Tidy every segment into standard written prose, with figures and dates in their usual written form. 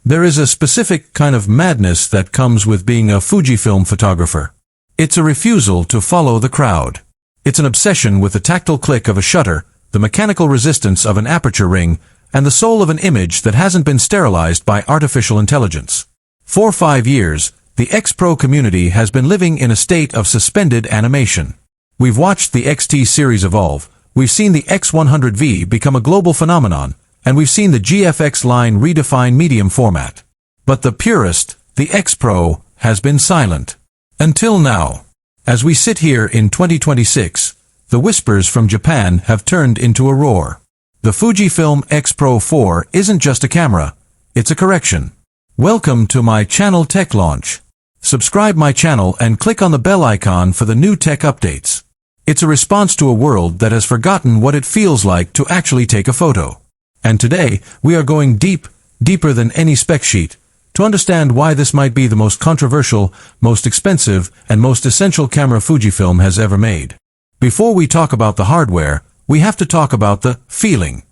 There is a specific kind of madness that comes with being a Fujifilm photographer. It's a refusal to follow the crowd. It's an obsession with the tactile click of a shutter, the mechanical resistance of an aperture ring, and the soul of an image that hasn't been sterilized by artificial intelligence. For 5 years, the X-Pro community has been living in a state of suspended animation. We've watched the XT series evolve, we've seen the X100V become a global phenomenon, and we've seen the GFX line redefine medium format. But the purist, the X-Pro, has been silent. Until now. As we sit here in 2026, the whispers from Japan have turned into a roar. The Fujifilm X-Pro 4 isn't just a camera, it's a correction. Welcome to my channel Tech Launch. Subscribe my channel and click on the bell icon for the new tech updates. It's a response to a world that has forgotten what it feels like to actually take a photo. And today, we are going deeper than any spec sheet, to understand why this might be the most controversial, most expensive, and most essential camera Fujifilm has ever made. Before we talk about the hardware, we have to talk about the feeling.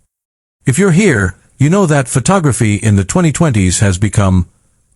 If you're here, you know that photography in the 2020s has become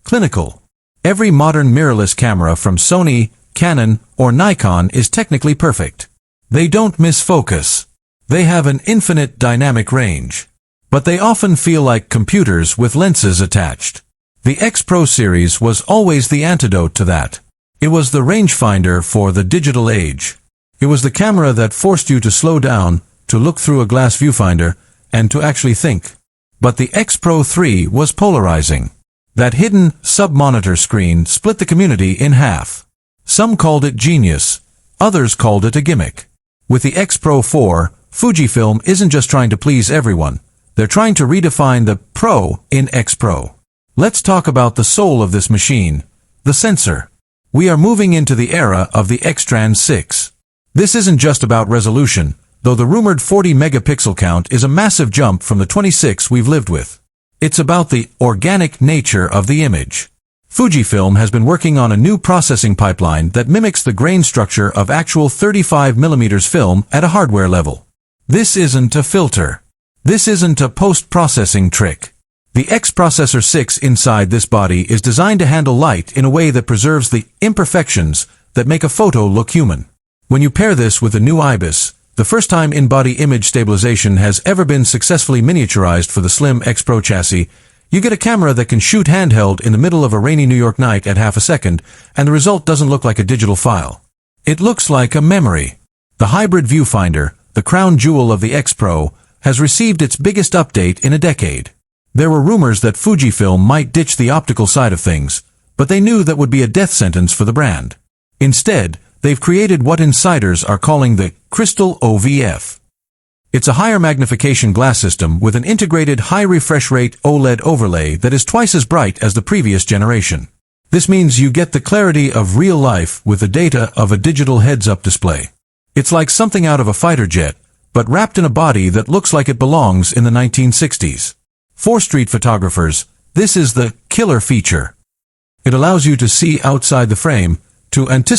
clinical. Every modern mirrorless camera from Sony, Canon, or Nikon is technically perfect. They don't miss focus. They have an infinite dynamic range. But they often feel like computers with lenses attached. The X-Pro series was always the antidote to that. It was the rangefinder for the digital age. It was the camera that forced you to slow down, to look through a glass viewfinder, and to actually think. But the X-Pro 3 was polarizing. That hidden sub-monitor screen split the community in half. Some called it genius, others called it a gimmick. With the X-Pro 4, Fujifilm isn't just trying to please everyone. They're trying to redefine the Pro in X-Pro. Let's talk about the soul of this machine, the sensor. We are moving into the era of the X-Trans 6. This isn't just about resolution, though the rumored 40 megapixel count is a massive jump from the 26 we've lived with. It's about the organic nature of the image. Fujifilm has been working on a new processing pipeline that mimics the grain structure of actual 35mm film at a hardware level. This isn't a filter. This isn't a post-processing trick. The X-Processor 6 inside this body is designed to handle light in a way that preserves the imperfections that make a photo look human. When you pair this with the new IBIS, the first time in-body image stabilization has ever been successfully miniaturized for the slim X-Pro chassis, you get a camera that can shoot handheld in the middle of a rainy New York night at half a second, and the result doesn't look like a digital file. It looks like a memory. The Hybrid Viewfinder, the crown jewel of the X-Pro, has received its biggest update in a decade. There were rumors that Fujifilm might ditch the optical side of things, but they knew that would be a death sentence for the brand. Instead, they've created what insiders are calling the Crystal OVF. It's a higher magnification glass system with an integrated high refresh rate OLED overlay that is twice as bright as the previous generation. This means you get the clarity of real life with the data of a digital heads-up display. It's like something out of a fighter jet, but wrapped in a body that looks like it belongs in the 1960s. For street photographers, this is the killer feature. It allows you to see outside the frame, to anticipate